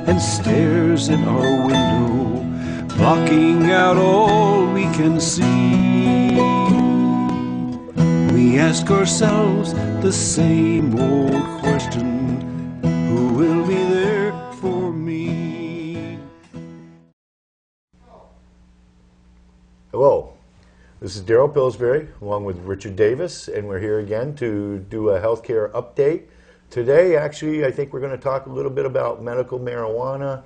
and stares in our window, blocking out all we can see. We ask ourselves the same old question: who will be there for me? Hello, this is Daryl Pillsbury along with Richard Davis, and we're here again to do a healthcare update. Today, actually, I think we're going to talk a little bit about medical marijuana.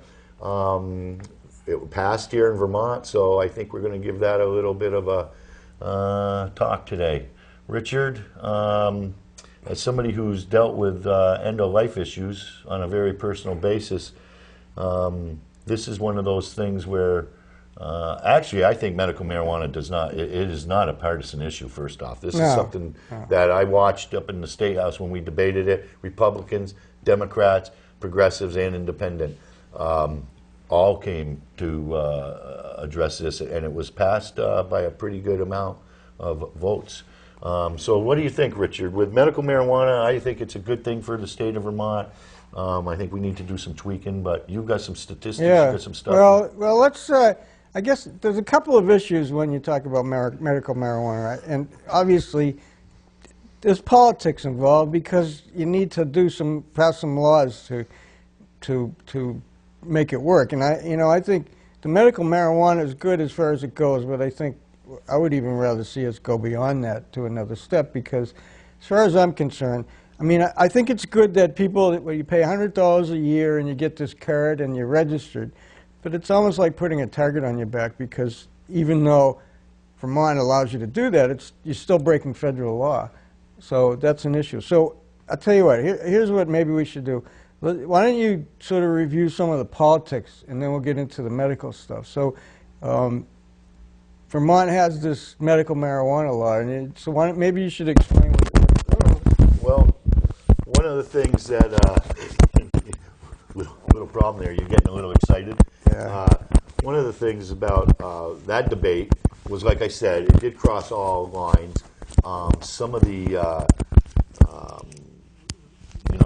It passed here in Vermont, so I think we're going to give that a little bit of a talk today. Richard, as somebody who's dealt with end-of-life issues on a very personal basis, this is one of those things where actually, I think medical marijuana it is not a partisan issue, first off. This is something that I watched up in the State House when we debated it. Republicans, Democrats, progressives, and independent all came to address this, and it was passed by a pretty good amount of votes. So what do you think, Richard? With medical marijuana, I think it's a good thing for the state of Vermont. I think we need to do some tweaking, but you've got some statistics, you've got some stuff. Well, let's... I guess there's a couple of issues when you talk about medical marijuana, right? And obviously, there's politics involved because you need to pass some laws to make it work. And I think the medical marijuana is good as far as it goes, but I think I would even rather see us go beyond that to another step, because as far as I'm concerned, I mean, I think it's good that where you pay $100 a year and you get this card and you're registered. But it's almost like putting a target on your back, because even though Vermont allows you to do that, you're still breaking federal law. So that's an issue. So I'll tell you what, here's what maybe we should do. Why don't you sort of review some of the politics, and then we'll get into the medical stuff. So Vermont has this medical marijuana law, and so maybe you should explain what it is. Well, one of the things that, little problem there, you're getting a little excited. Yeah. One of the things about that debate was, like I said, it did cross all lines. Some of the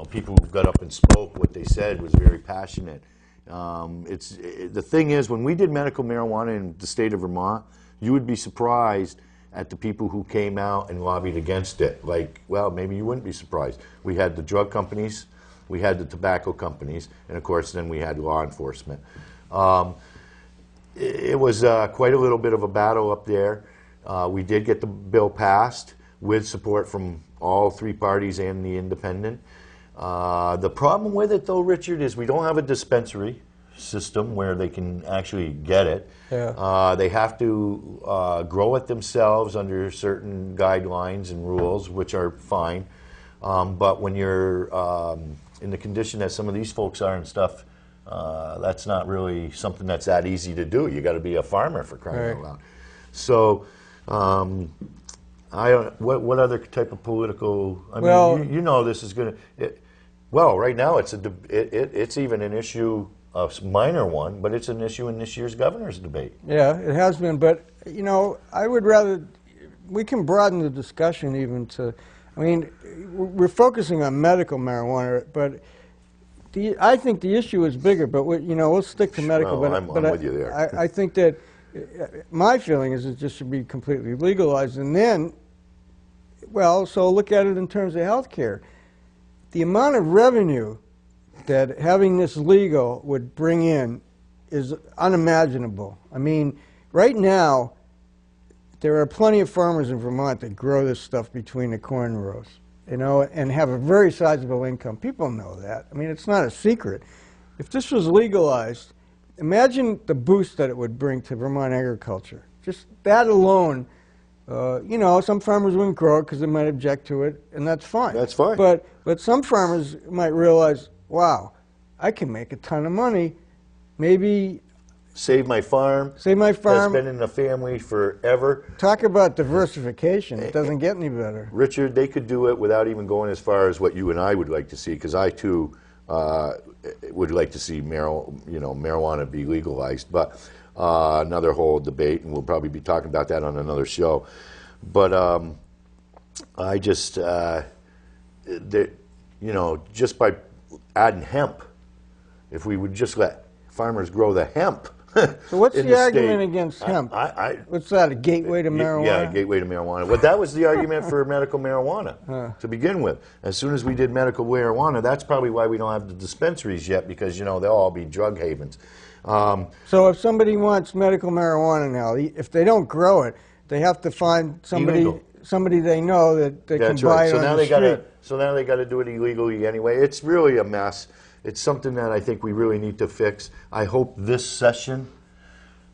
people who got up and spoke, what they said was very passionate. The thing is, when we did medical marijuana in the state of Vermont, you would be surprised at the people who came out and lobbied against it. Like, well, maybe you wouldn't be surprised. We had the drug companies, we had the tobacco companies, and of course then we had law enforcement. It was quite a little bit of a battle up there. We did get the bill passed with support from all three parties and the independent. The problem with it, though, Richard, is we don't have a dispensary system where they can actually get it. Yeah. They have to grow it themselves under certain guidelines and rules, which are fine. But when you're in the condition that some of these folks are and stuff, that's not really something that's that easy to do. You got to be a farmer, for crying out loud. So, what other type of political? I mean, you know, this is going to. Well, right now it's even an issue, a minor one, but it's an issue in this year's governor's debate. Yeah, it has been, but I would rather we can broaden the discussion even to. I mean, we're focusing on medical marijuana, but I think the issue is bigger. But we'll stick to medical. Well, I'm with you there. I think that my feeling is it just should be completely legalized, and then, so look at it in terms of health care. The amount of revenue that having this legal would bring in is unimaginable. I mean, right now, there are plenty of farmers in Vermont that grow this stuff between the corn rows, and have a very sizable income. People know that. I mean, it's not a secret. If this was legalized, imagine the boost that it would bring to Vermont agriculture. Just that alone, some farmers wouldn't grow it because they might object to it, and that's fine. That's fine. But some farmers might realize, wow, I can make a ton of money. Maybe save my farm. Save my farm. That's been in the family forever. Talk about diversification. It doesn't get any better. Richard, they could do it without even going as far as what you and I would like to see, because I too would like to see marijuana be legalized. But another whole debate, and we'll probably be talking about that on another show. But I just, just by adding hemp if we would just let farmers grow the hemp. So what's in the state. argument against hemp? I What's that, a gateway to marijuana? Yeah, gateway to marijuana. But that was the argument for medical marijuana to begin with. As soon as we did medical marijuana, that's probably why we don't have the dispensaries yet, because, you know, they'll all be drug havens. So if somebody wants medical marijuana now, if they don't grow it, they have to find somebody they know that they can buy it on the street. So now they got to do it illegally anyway. It's really a mess. It's something that I think we really need to fix. I hope this session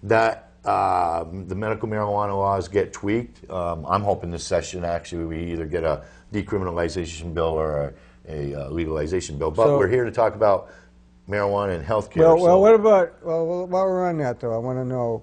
that the medical marijuana laws get tweaked. I'm hoping this session actually we either get a decriminalization bill or a legalization bill. But we're here to talk about marijuana and healthcare. Well, what about, while we're on that though, I want to know,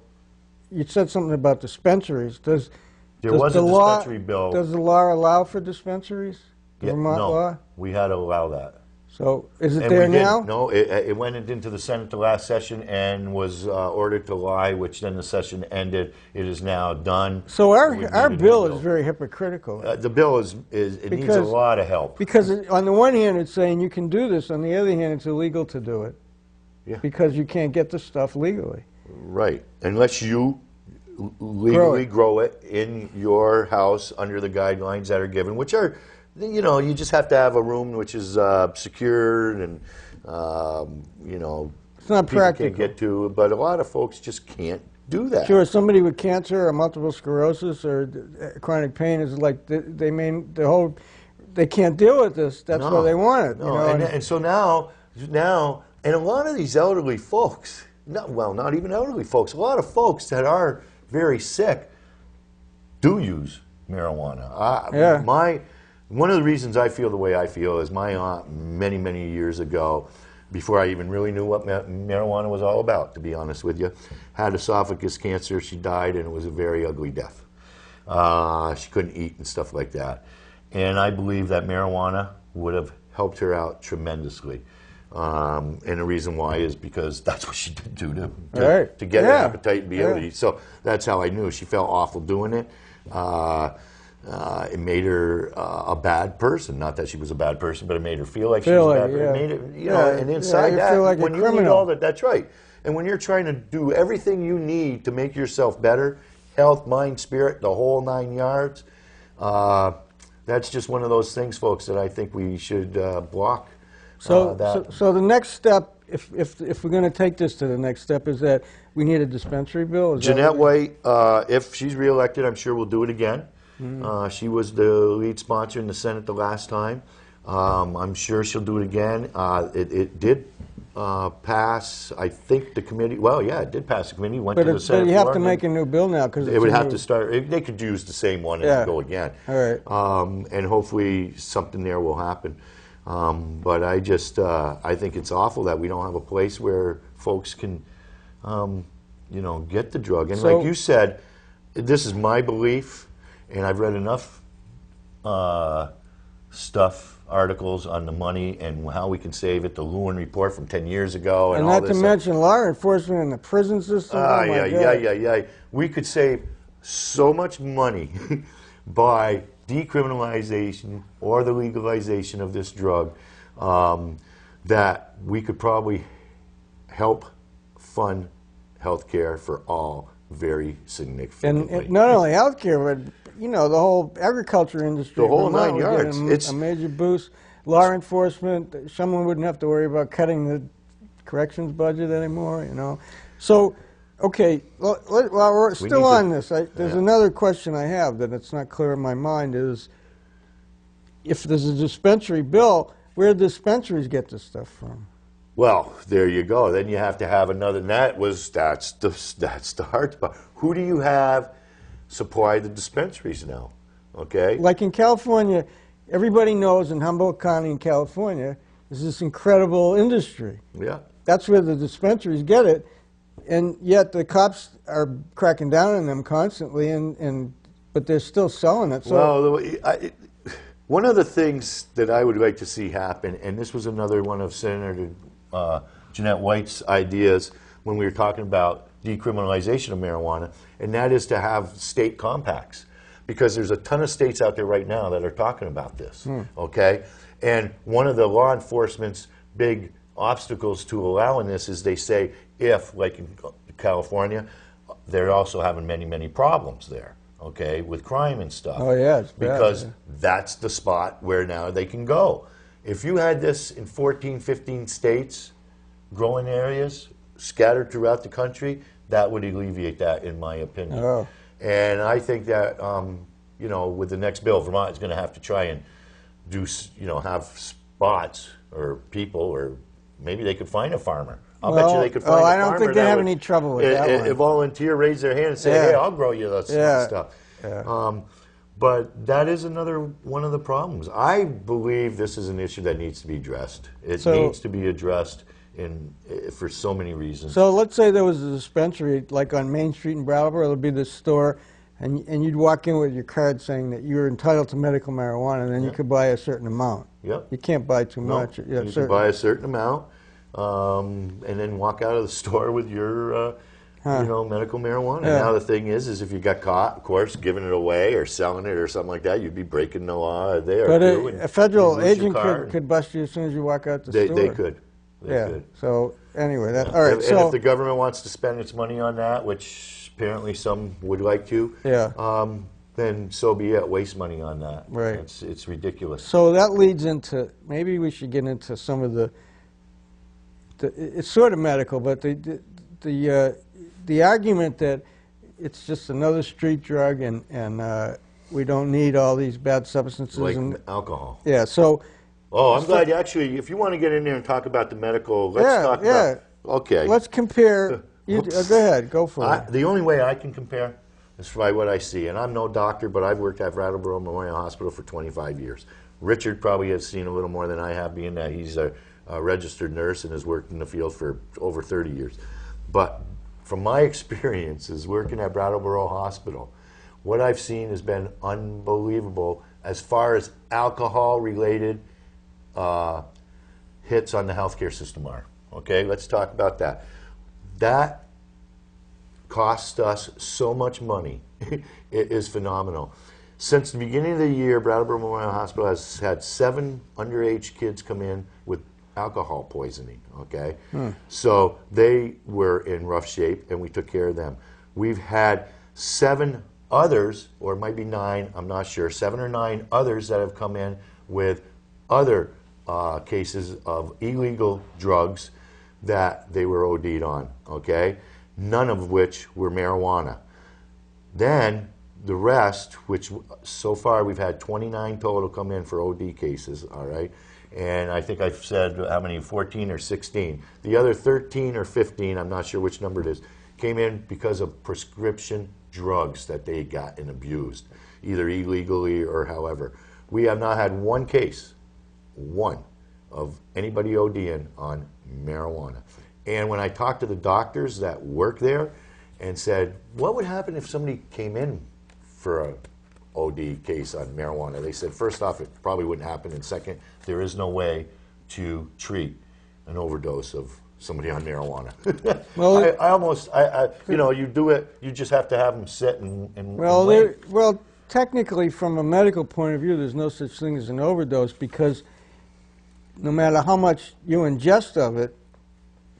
you said something about dispensaries. There was a dispensary bill. Does the law allow for dispensaries? The Vermont law? We had to allow that. So is it there now? No, it went into the Senate the last session and was ordered to lie, which then the session ended. It is now done. So our bill is very hypocritical. The bill needs a lot of help. Because on the one hand it's saying you can do this, on the other hand it's illegal to do it. Yeah. Because you can't get the stuff legally. Right. Unless you legally grow it in your house under the guidelines that are given, which are, you know, you just have to have a room which is secured and, you know, it's not practical. Can't get to, but a lot of folks just can't do that. Sure, somebody with cancer or multiple sclerosis or chronic pain is like they can't deal with this. That's why they want it. No, you know? and so now, and a lot of these elderly folks, not even elderly folks, a lot of folks that are very sick do use marijuana. One of the reasons I feel the way I feel is my aunt many, many years ago, before I even really knew what marijuana was all about, to be honest with you, had esophagus cancer. She died, and it was a very ugly death. She couldn't eat and stuff like that. And I believe that marijuana would have helped her out tremendously. And the reason why is because that's what she did do to get her appetite and be able to eat. So that's how I knew. She felt awful doing it. It made her a bad person. Not that she was a bad person, but it made her feel like she was a bad person. It made it, you know, and inside that, feel like when you need all that, that's right. And when you're trying to do everything you need to make yourself better, health, mind, spirit, the whole 9 yards, that's just one of those things, folks, that I think we should block. So the next step, if we're going to take this to the next step, is that we need a dispensary bill? Jeanette White, if she's reelected, I'm sure we'll do it again. She was the lead sponsor in the Senate the last time. I'm sure she'll do it again. It did pass, I think, the committee. Well, yeah, it did pass the committee. Went to the Senate. But you have to make a new bill now, because it would have to start. They could use the same one and go again. All right. And hopefully something there will happen. But I just I think it's awful that we don't have a place where folks can, you know, get the drug. And like you said, this is my belief. And I've read enough articles on the money and how we can save it. The Lewin report from 10 years ago, and all not to mention law enforcement and the prison system. Yeah. We could save so much money by decriminalization or the legalization of this drug that we could probably help fund health care for all very significantly. And not only health care, but you know, the whole agriculture industry. The whole 9 yards. It's a major boost. Law enforcement, someone wouldn't have to worry about cutting the corrections budget anymore, you know. So, okay, while we're still on this, there's another question I have that it's not clear in my mind is, if there's a dispensary bill, where do dispensaries get this stuff from? Well, there you go. Then you have to have another, and that's the hard part. Who do you have supply the dispensaries now? Okay? Like in California, everybody knows in Humboldt County in California, there's this incredible industry. Yeah. That's where the dispensaries get it, and yet the cops are cracking down on them constantly, but they're still selling it. So well, one of the things that I would like to see happen, and this was another one of Senator Jeanette White's ideas when we were talking about decriminalization of marijuana, and that is to have state compacts, because there's a ton of states out there right now that are talking about this, okay? And one of the law enforcement's big obstacles to allowing this is they say if, like in California, they're also having many, many problems there, okay, with crime and stuff. Oh, yeah, it's bad, because yeah. that's the spot where now they can go. If you had this in 14, 15 states, growing areas, scattered throughout the country, that would alleviate that, in my opinion. Oh. And I think that, you know, with the next bill, Vermont is going to have to try and do, you know, have spots or people, or maybe they could find a farmer. I'll bet you they could find a farmer. I don't think they have any trouble with that one. A volunteer raise their hand and say, hey, I'll grow you that stuff. Yeah. But that is another one of the problems. I believe this is an issue that needs to be addressed. It needs to be addressed for so many reasons. So let's say there was a dispensary like on Main Street in Brattleboro. There'd be this store, and you'd walk in with your card saying that you were entitled to medical marijuana, and then you could buy a certain amount. Yep. You can't buy too much. You can buy a certain amount, and then walk out of the store with your you know, medical marijuana. Yeah. Now the thing is if you got caught, of course, giving it away or selling it or something like that, you'd be breaking the law there. But too, a federal agent could could bust you as soon as you walk out the store. They could. They could. So anyway, all right. And if the government wants to spend its money on that, which apparently some would like to, then so be it. Waste money on that. Right. It's ridiculous. So that leads into, maybe we should get into some of the it's sort of medical, but the argument that it's just another street drug and we don't need all these bad substances. Like and alcohol. Yeah, so... Oh, I'm glad you actually, if you want to get in there and talk about the medical, let's talk about... Okay. Let's compare... go ahead, go for it. The only way I can compare is by what I see. And I'm no doctor, but I've worked at Brattleboro Memorial Hospital for 25 years. Richard probably has seen a little more than I have, being that he's a registered nurse and has worked in the field for over 30 years. But from my experiences working at Brattleboro Hospital, what I've seen has been unbelievable as far as alcohol-related hits on the healthcare system are. Okay, let's talk about that. That costs us so much money. It is phenomenal. Since the beginning of the year, Brattleboro Memorial Hospital has had 7 underage kids come in with alcohol poisoning, okay? So they were in rough shape, and we took care of them. We've had 7 others, or it might be 9, I'm not sure, 7 or 9 others that have come in with other cases of illegal drugs that they were OD'd on, okay? None of which were marijuana. Then the rest, which so far we've had 29 total come in for OD cases, all right? And I think I've said how many, 14 or 16. The other 13 or 15, I'm not sure which number it is, came in because of prescription drugs that they got and abused, either illegally or however. We have not had one case, one, of anybody ODing on marijuana. And when I talked to the doctors that work there and said, what would happen if somebody came in for a OD case on marijuana? They said, first off, it probably wouldn't happen, and second, there is no way to treat an overdose of somebody on marijuana. Well, you know, you do it, you just have to have them sit and wait. Well, technically, from a medical point of view, there's no such thing as an overdose, because no matter how much you ingest of it,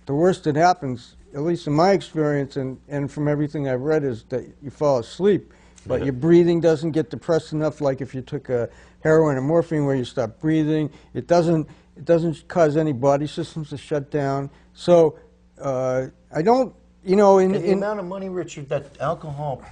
the worst that happens, at least in my experience and from everything I've read, is that you fall asleep. But your breathing doesn't get depressed enough, like if you took a heroin or morphine where you stop breathing. It doesn't cause any body systems to shut down. So I don't, you know, the amount of money, Richard, that alcohol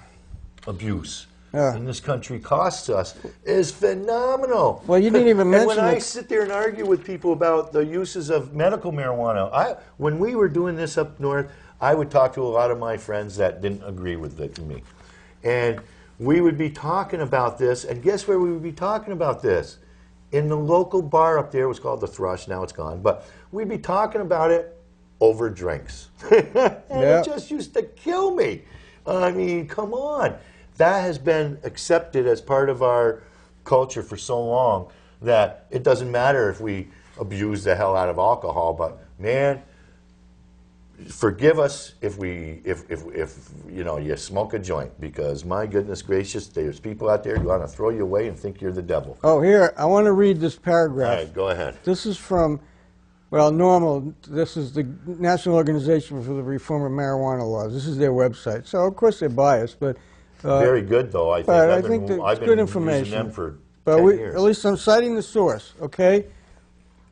abuse in this country costs us is phenomenal. Well, you didn't even mention when I sit there and argue with people about the uses of medical marijuana, when we were doing this up north, I would talk to a lot of my friends that didn't agree with it to me. And we would be talking about this, and guess where we would be talking about this? In the local bar up there. It was called the Thrush, now it's gone, but we'd be talking about it over drinks. And it just used to kill me. I mean, come on. That has been accepted as part of our culture for so long that it doesn't matter if we abuse the hell out of alcohol, but man, forgive us if you know, you smoke a joint, because my goodness gracious, there's people out there who want to throw you away and think you're the devil. Oh, here, I want to read this paragraph. All right, go ahead. This is from Well, NORML, this is the National Organization for the Reform of Marijuana Laws. This is their website. So, of course, they're biased, but... Very good, though, I think. But I've I think been, it's I've good been information. using them for But 10 years. at least I'm citing the source, okay?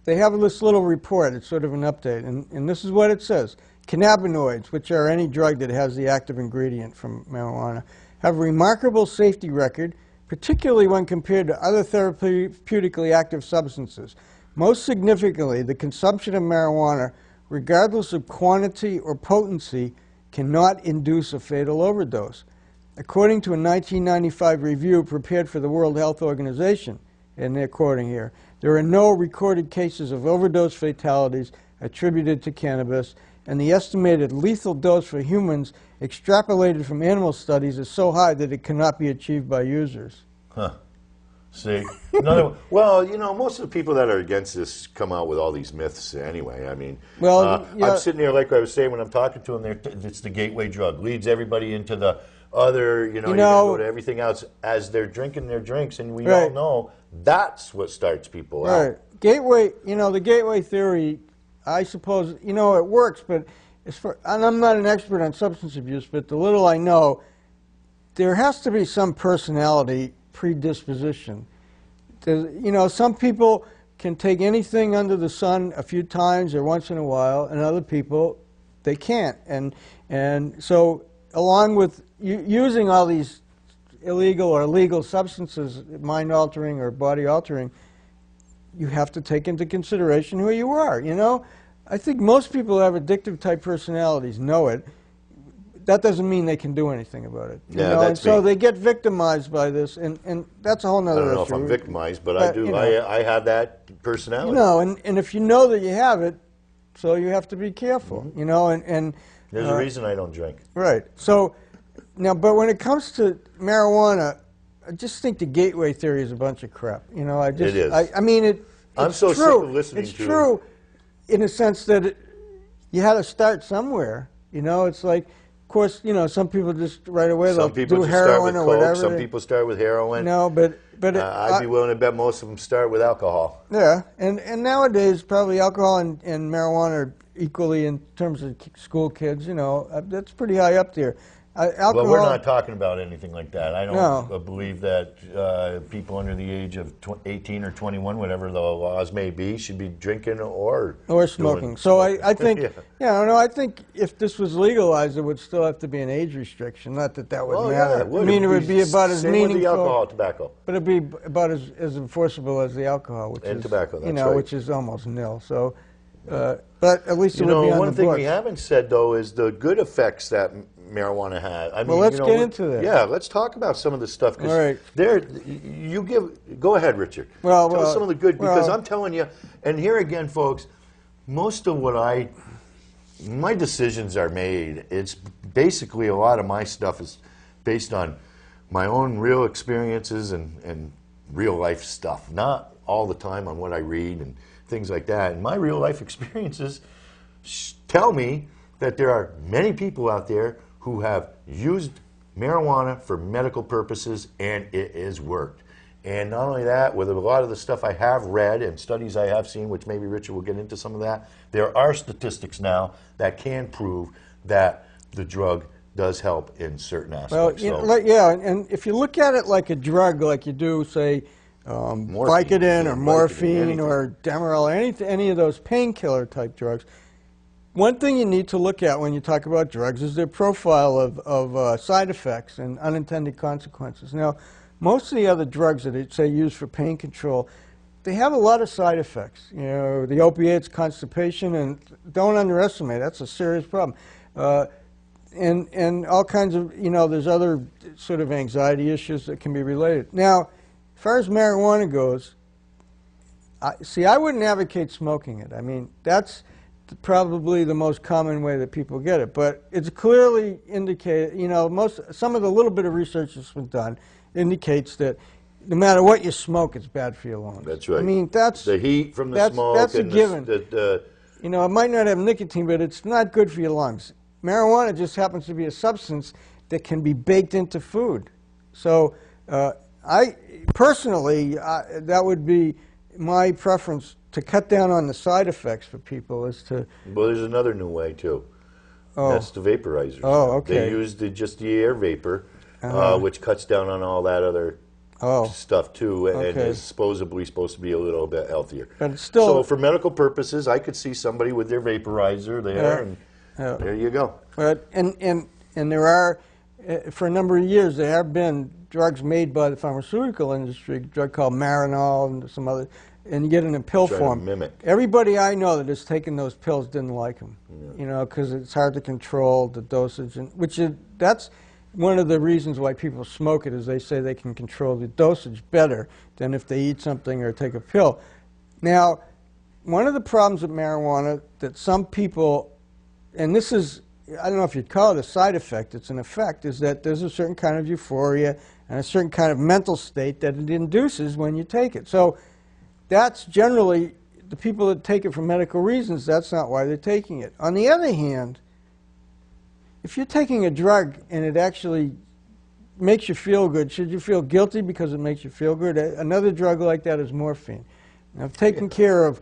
They have this little report. It's sort of an update. And this is what it says. Cannabinoids, which are any drug that has the active ingredient from marijuana, have a remarkable safety record, particularly when compared to other therapeutically active substances. Most significantly, the consumption of marijuana, regardless of quantity or potency, cannot induce a fatal overdose. According to a 1995 review prepared for the World Health Organization, and they're quoting here, there are no recorded cases of overdose fatalities attributed to cannabis, and the estimated lethal dose for humans extrapolated from animal studies is so high that it cannot be achieved by users. Huh. See? Well, you know, most of the people that are against this come out with all these myths anyway. I mean, Well, yeah. I'm sitting there, like I was saying when I'm talking to them, it's the gateway drug. Leads everybody into the other, you're going to go to everything else as they're drinking their drinks, and we all know that's what starts people out. Right. Gateway, the gateway theory, I suppose, it works, but and I'm not an expert on substance abuse, but the little I know, there has to be some personality predisposition. Some people can take anything under the sun a few times or once in a while, and other people, they can't. And so along with using all these illegal or legal substances, mind-altering or body-altering, you have to take into consideration who you are, I think most people who have addictive-type personalities know it. That doesn't mean they can do anything about it. And so they get victimized by this, and that's a whole other issue. I don't know if I'm victimized, but I do. I have that personality. And if you know that you have it, so you have to be careful, and there's a reason I don't drink. Right. So now, but when it comes to marijuana, I just think the gateway theory is a bunch of crap. It is. I mean, it's I'm so true. sick of listening it's to true in a sense that you had to start somewhere. It's like, of course, some people just right away they'll do heroin or whatever. Some people start with heroin. No, but I'd be willing to bet most of them start with alcohol. Yeah, and nowadays probably alcohol and marijuana are equally in terms of school kids. That's pretty high up there. Alcohol, well, we're not talking about anything like that. I don't believe that people under the age of 18 or 21, whatever the laws may be, should be drinking or smoking. So I think, I think if this was legalized, there would still have to be an age restriction. Not that would matter. Yeah, I mean, it would be about as meaningful. With the alcohol, tobacco. But it'd be about as enforceable as the alcohol, which is tobacco. That's right. which is almost nil. So, but at least it would be on one the thing books. we haven't said though is the good effects that marijuana has. I mean, let's get into that. Yeah, let's talk about some of the stuff. All right. Go ahead, Richard. Tell some of the good, because I'm telling you, and here again, folks, most of what my decisions are made. It's basically a lot of my stuff is based on my own real experiences and real life stuff, not all the time on what I read and things like that. And my real life experiences tell me that there are many people out there who have used marijuana for medical purposes, and it has worked. And not only that, with a lot of the stuff I have read and studies I have seen, which maybe Richard will get into some of that, there are statistics now that can prove that the drug does help in certain aspects. Well, and if you look at it like a drug, like you do, say, Vicodin or morphine or Demerol, any of those painkiller type drugs, one thing you need to look at when you talk about drugs is their profile of side effects and unintended consequences. Now, most of the other drugs that they say used for pain control, they have a lot of side effects. The opiates, constipation, and don't underestimate, that's a serious problem. And all kinds of, there's other sort of anxiety issues that can be related. Now, as far as marijuana goes, I wouldn't advocate smoking it. I mean, that's probably the most common way that people get it, but it's clearly indicated, some of the little bit of research that's been done indicates that no matter what you smoke, it's bad for your lungs. That's right. I mean, that's the heat from the smoke. That's a and given. it might not have nicotine, but it's not good for your lungs. Marijuana just happens to be a substance that can be baked into food. So I personally, that would be my preference to cut down on the side effects for people is to. Well, there's another new way too. Oh. That's the vaporizers. Oh, okay. They use just the air vapor, which cuts down on all that other stuff too, and is supposedly supposed to be a little bit healthier. But it's still. So for medical purposes, I could see somebody with their vaporizer there, and there you go. But and there are, for a number of years, there have been drugs made by the pharmaceutical industry, a drug called Marinol and some other, and you get it in pill form. Mimic. Everybody I know that has taken those pills didn't like them, you know, because it's hard to control the dosage, and that's one of the reasons why people smoke it, is they say they can control the dosage better than if they eat something or take a pill. Now, one of the problems with marijuana that some people, and this is, I don't know if you'd call it a side effect, it's an effect, is that there's a certain kind of euphoria and a certain kind of mental state that it induces when you take it. So that's generally, the people that take it for medical reasons, that's not why they're taking it. On the other hand, if you're taking a drug and it actually makes you feel good, should you feel guilty because it makes you feel good? Another drug like that is morphine. And I've taken care of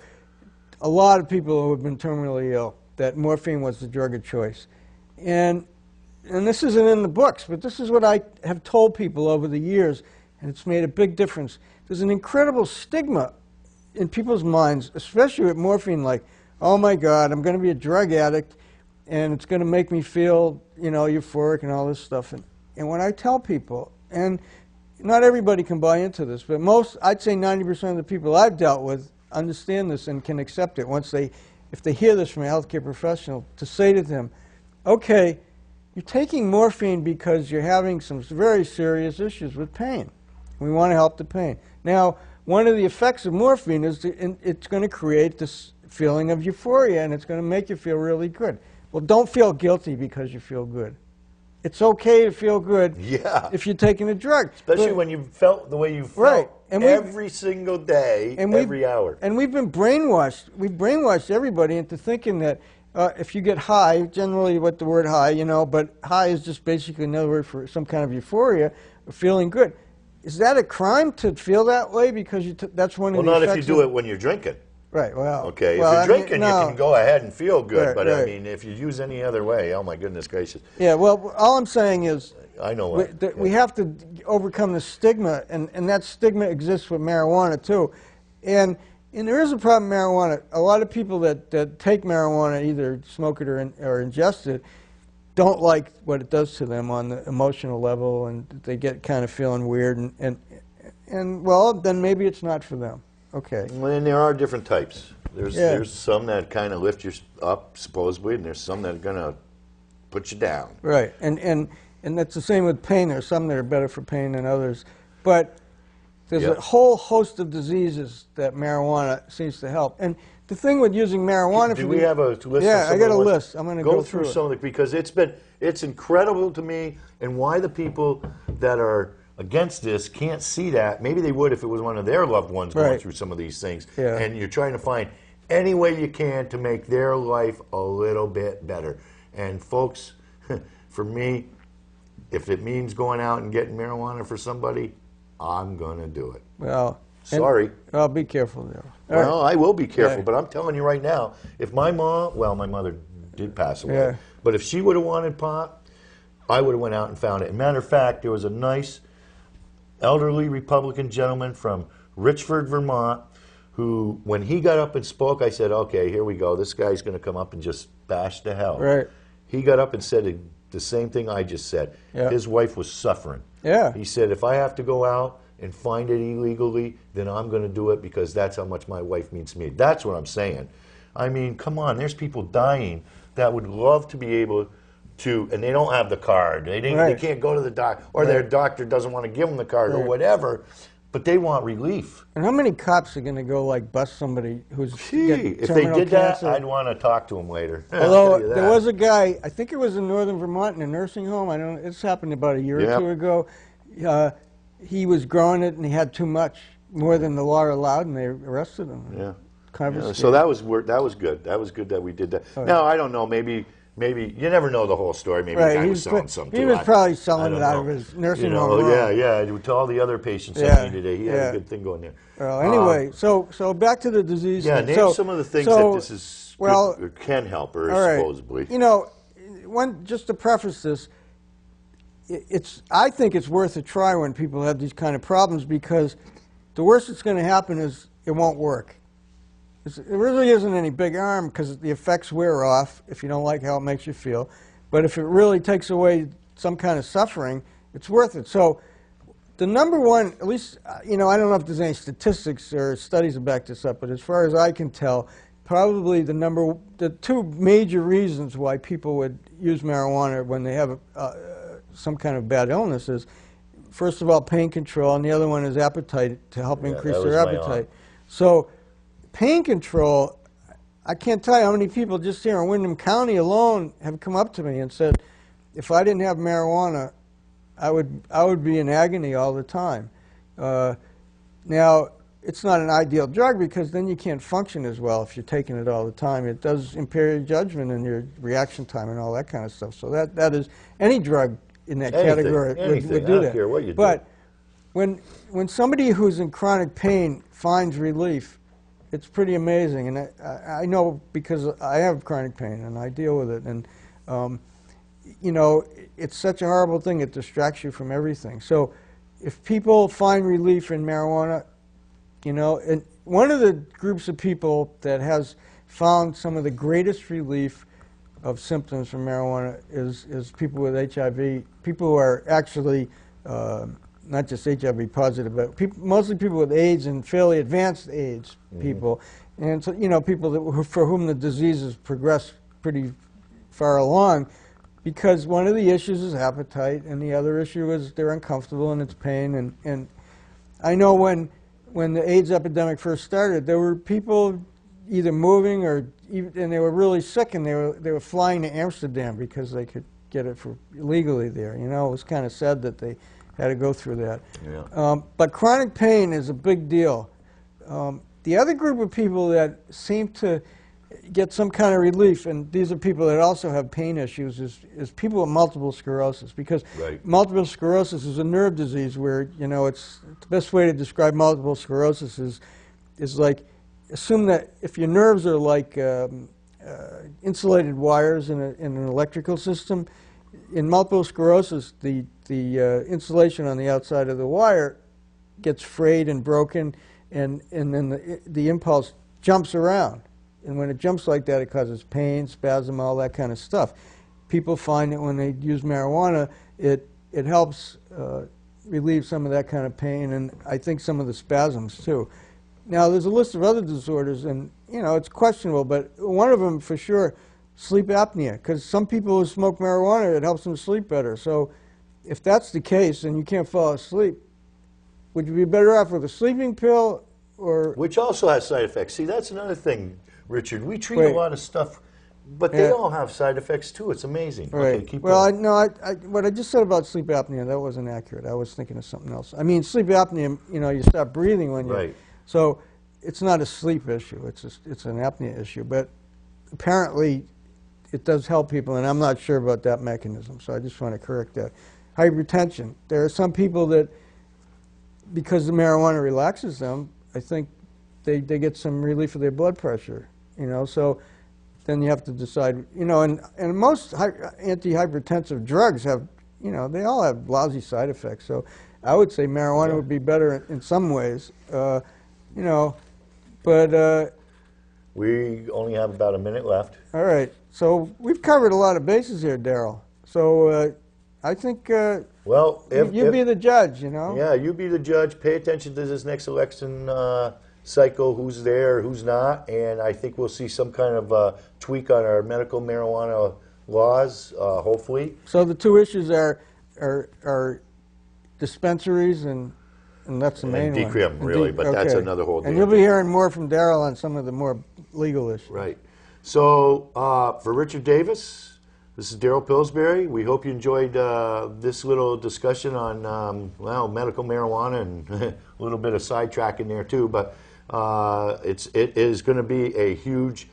a lot of people who have been terminally ill, that morphine was the drug of choice. And this isn't in the books, but this is what I have told people over the years, and it's made a big difference. There's an incredible stigma in people's minds, especially with morphine, like, oh my God, I'm going to be a drug addict, and it's going to make me feel, you know, euphoric and all this stuff. And when I tell people, and not everybody can buy into this, but most, I'd say 90% of the people I've dealt with understand this and can accept it once they, if they hear this from a healthcare professional, to say to them, okay, you're taking morphine because you're having some very serious issues with pain. We want to help the pain. Now, one of the effects of morphine is it's going to create this feeling of euphoria, and it's going to make you feel really good. Well, don't feel guilty because you feel good. It's okay to feel good if you're taking a drug. Especially when you felt the way you felt every single day, every hour. And we've been brainwashed. We've brainwashed everybody into thinking that if you get high, generally what the word high, you know, but high is just basically another word for some kind of euphoria, or feeling good. Is that a crime to feel that way? Because that's one of the effects. Well, not if you do it when you're drinking. Right, well. Okay, if you're drinking, you can go ahead and feel good, but I mean, if you use any other way, oh my goodness gracious. Yeah, well, all I'm saying is, I know we have to overcome the stigma, and that stigma exists with marijuana too. And there is a problem with marijuana. A lot of people that take marijuana, either smoke it or ingest it, don't like what it does to them on the emotional level, and they get kind of feeling weird, and well, then maybe it's not for them. Okay. And there are different types. There's some that kind of lift you up, supposedly, and there's some that are going to put you down. Right, and that's the same with pain. There's some that are better for pain than others. But there's a whole host of diseases that marijuana seems to help. And the thing with using marijuana... Do we have a list? Yeah, I got a list. I'm going to go through some of it, because it's incredible to me, and why the people that are against this can't see that. Maybe they would if it was one of their loved ones going through some of these things. Yeah. And you're trying to find any way you can to make their life a little bit better. And folks, for me, if it means going out and getting marijuana for somebody, I'm going to do it. Well, sorry. Well, be careful there. Well, I will be careful, but I'm telling you right now, if my mom, well, my mother did pass away, but if she would have wanted pot, I would have went out and found it. As a matter of fact, there was a nice elderly Republican gentleman from Richford, Vermont, who, when he got up and spoke, I said, okay, here we go. This guy's going to come up and just bash to hell. Right. He got up and said the same thing I just said. Yeah. His wife was suffering. Yeah. He said, if I have to go out and find it illegally, then I'm going to do it, because that's how much my wife means to me. That's what I'm saying. I mean, come on, there's people dying that would love to be able to, and they don't have the card. They can't go to the doctor, or their doctor doesn't want to give them the card, or whatever, but they want relief. And how many cops are going to go, like, bust somebody who's if they did that, I'd want to talk to them later. Although there was a guy, I think it was in northern Vermont, in a nursing home. I don't know, it's happened about a year or two ago. He was growing it, and he had too much, more than the law allowed, and they arrested him. Yeah. So that was good. That was good that we did that. Now, I don't know, maybe maybe, you never know the whole story. Maybe Right, the guy he was was selling pro- some he too. was probably I selling don't it out know. of his nursing You home. know, yeah, room. yeah. To all the other patients Yeah, that needed it, he had yeah. a good thing going there. Well, anyway, so back to the disease Yeah, thing. name So, some of the things so, that this is well, good, or can help, or all right. supposedly. You know, just to preface this, I think it's worth a try when people have these kind of problems, because the worst that's going to happen is it won't work. It really isn't any big harm, because the effects wear off if you don't like how it makes you feel. But if it really takes away some kind of suffering, it's worth it. So the number one, at least, I don't know if there's any statistics or studies that back this up, but as far as I can tell, probably the two major reasons why people would use marijuana when they have some kind of bad illness is, first of all, pain control, and the other one is appetite, to help increase their appetite. So pain control, I can't tell you how many people just here in Windham County alone have come up to me and said, if I didn't have marijuana, I would be in agony all the time. Now, it's not an ideal drug, because then you can't function as well if you're taking it all the time. It does impair your judgment and your reaction time and all that kind of stuff. So that is, any drug in that category would do that. I don't care what you do. But when somebody who's in chronic pain finds relief, it's pretty amazing. And I know, because I have chronic pain and I deal with it. And it's such a horrible thing. It distracts you from everything. So if people find relief in marijuana, and one of the groups of people that has found some of the greatest relief of symptoms from marijuana is people with HIV, people who are actually not just HIV positive, but mostly people with AIDS and fairly advanced AIDS people. And so, people for whom the disease has progressed pretty far along, because one of the issues is appetite, and the other issue is they're uncomfortable and it's pain. And I know when the AIDS epidemic first started, there were people either moving and they were really sick, and they were flying to Amsterdam because they could get it legally there. It was kind of sad that they had to go through that. Yeah. But chronic pain is a big deal. The other group of people that seem to get some kind of relief, and these are people that also have pain issues, is people with multiple sclerosis, because multiple sclerosis is a nerve disease where, it's the best way to describe multiple sclerosis is like, assume that if your nerves are like insulated wires in an electrical system, in multiple sclerosis, the insulation on the outside of the wire gets frayed and broken, and then the impulse jumps around. And when it jumps like that, it causes pain, spasm, all that kind of stuff. People find that when they use marijuana, it helps relieve some of that kind of pain, and I think some of the spasms too. Now, there's a list of other disorders, and it's questionable, but one of them for sure, sleep apnea, because some people who smoke marijuana, it helps them sleep better. So if that's the case and you can't fall asleep, would you be better off with a sleeping pill or... Which also has side effects. See, that's another thing, Richard. We treat a lot of stuff, but they all have side effects too. It's amazing. Right. Okay, keep going. What I just said about sleep apnea, that wasn't accurate. I was thinking of something else. I mean, sleep apnea, you stop breathing when you... Right. So it's not a sleep issue. It's an apnea issue. But apparently it does help people, and I'm not sure about that mechanism, so I just want to correct that. Hypertension. There are some people that, because the marijuana relaxes them, I think they get some relief of their blood pressure, so then you have to decide, and most antihypertensive drugs have, they all have lousy side effects, so I would say marijuana would be better in some ways, but... we only have about a minute left. All right, so we've covered a lot of bases here, Daryl, so I think well, you be the judge, Yeah, you be the judge. Pay attention to this next election cycle, who's there, who's not, and I think we'll see some kind of tweak on our medical marijuana laws, hopefully. So the two issues are dispensaries and that's the main one. And decrim, really, but that's another whole deal. And you'll be hearing more from Daryl on some of the more legal issues. Right. So for Richard Davis, this is Daryl Pillsbury. We hope you enjoyed this little discussion on, medical marijuana and a little bit of sidetrack in there too, but it is going to be a huge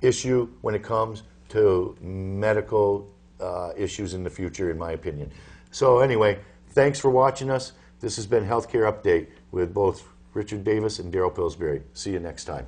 issue when it comes to medical issues in the future, in my opinion. So anyway, thanks for watching us. This has been Healthcare Update with both Richard Davis and Daryl Pillsbury. See you next time.